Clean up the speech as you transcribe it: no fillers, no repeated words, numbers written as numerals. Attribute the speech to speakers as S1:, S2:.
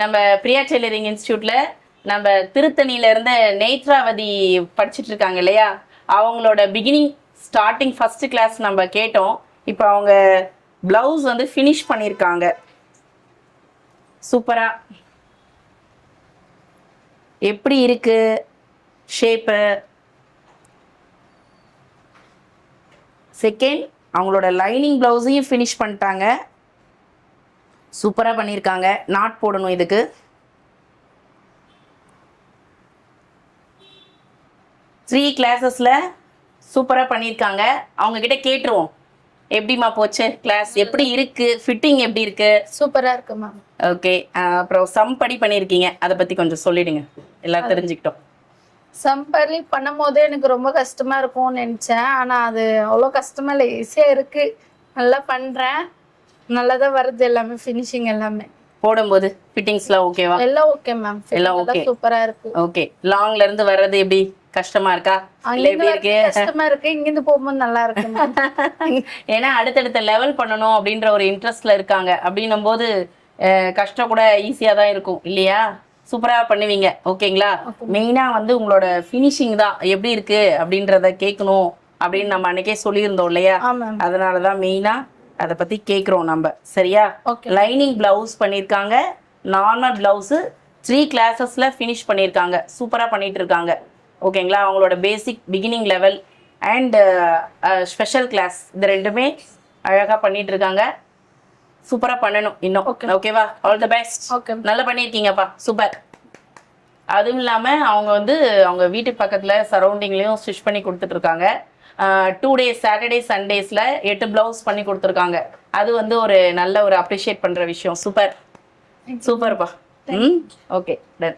S1: நம்ம பிரியா டெய்லரிங் இன்ஸ்டியூட்ல நம்ம திருத்தணியில இருந்து நேத்ராவதி படிச்சுட்டு இருக்காங்க இல்லையா, அவங்களோட பிகினிங் ஸ்டார்டிங் ஃபர்ஸ்ட் கிளாஸ் நம்ம கேட்டோம். இப்போ அவங்க பிளவுஸ் வந்து ஃபினிஷ் பண்ணியிருக்காங்க சூப்பரா. எப்படி இருக்கு ஷேப்பு? செகண்ட் அவங்களோட லைனிங் பிளவுஸையும் ஃபினிஷ் பண்ணிட்டாங்க, சூப்பராக பண்ணியிருக்காங்க. நாட் போடணும் இதுக்கு. த்ரீ கிளாஸஸில் சூப்பராக பண்ணியிருக்காங்க. அவங்கக்கிட்ட கேட்டுருவோம் எப்படிம்மா போச்சு கிளாஸ், எப்படி இருக்கு, ஃபிட்டிங் எப்படி இருக்கு?
S2: சூப்பராக இருக்கு மேம்.
S1: ஓகே, அப்புறம் சம் படி பண்ணியிருக்கீங்க, அதை பற்றி கொஞ்சம் சொல்லிடுங்க, எல்லாம் தெரிஞ்சுக்கிட்டோம்.
S2: சம்பளி பண்ணும் போது எனக்கு ரொம்ப கஷ்டமா இருக்கும்னு நினைச்சேன். ஆனா அது அவ்வளோ கஷ்டமா இல்லை, ஈஸியா இருக்கு. நல்லா பண்றேன், நல்லா தான் வருது எல்லாமே. ஃபினிஷிங் எல்லாமே
S1: போடும்போது ஃபிட்டிங்ஸ்லாம் ஓகேவா?
S2: எல்லாம் ஓகே மேம்,
S1: எல்லாம் ஓகே,
S2: சூப்பரா இருக்கு.
S1: ஓகே. லாங்ல இருந்து வர்றது எப்படி கஷ்டமா இருக்கா? இல்ல எப்படி இருக்கு?
S2: கஷ்டமா இருக்கு, இங்க இருந்து போகும்போது நல்லா இருக்கு.
S1: ஏன்னா அடுத்தடுத்த லெவல் பண்ணணும் அப்படின்ற ஒரு இன்ட்ரெஸ்ட்ல இருக்காங்க. அப்படின்னும் போது கஷ்டம் கூட ஈஸியா தான் இருக்கும் இல்லையா? சூப்பரா பண்ணுவீங்க. ஓகேங்களா? மெயினா வந்து உங்களோட ஃபினிஷிங் தான் எப்படி இருக்கு அப்படின்றத கேட்கணும் அப்படின்னு நம்ம அன்னைக்கே சொல்லியிருந்தோம் இல்லையா? அதனாலதான் மெயினா அதை பத்தி கேட்குறோம் நம்ம. சரியா? லைனிங் பிளவுஸ் பண்ணியிருக்காங்க, நார்மல் பிளவுஸு 3 கிளாஸஸ்ல ஃபினிஷ் பண்ணியிருக்காங்க, சூப்பரா பண்ணிட்டு இருக்காங்க. ஓகேங்களா? அவங்களோட basic beginning level and special class இது ரெண்டுமே அழகா பண்ணிட்டு இருக்காங்க. சூப்பரா பண்ணணும் இன்னும். ஓகேவா? All the best. நல்லா பண்ணியிருக்கீங்கப்பா, சூப்பர். அதுவும் இல்லாமல் அவங்க வந்து அவங்க வீட்டு பக்கத்தில் சரௌண்டிங்லேயும் ஸ்டிச் பண்ணி கொடுத்துட்டு இருக்காங்க. 2 days சாட்டர்டே சண்டேஸில் 8 பிளவுஸ் பண்ணி கொடுத்துருக்காங்க. அது வந்து ஒரு நல்ல ஒரு அப்ரிஷியேட் பண்ணுற விஷயம். சூப்பர் சூப்பர்ப்பா. Okay done.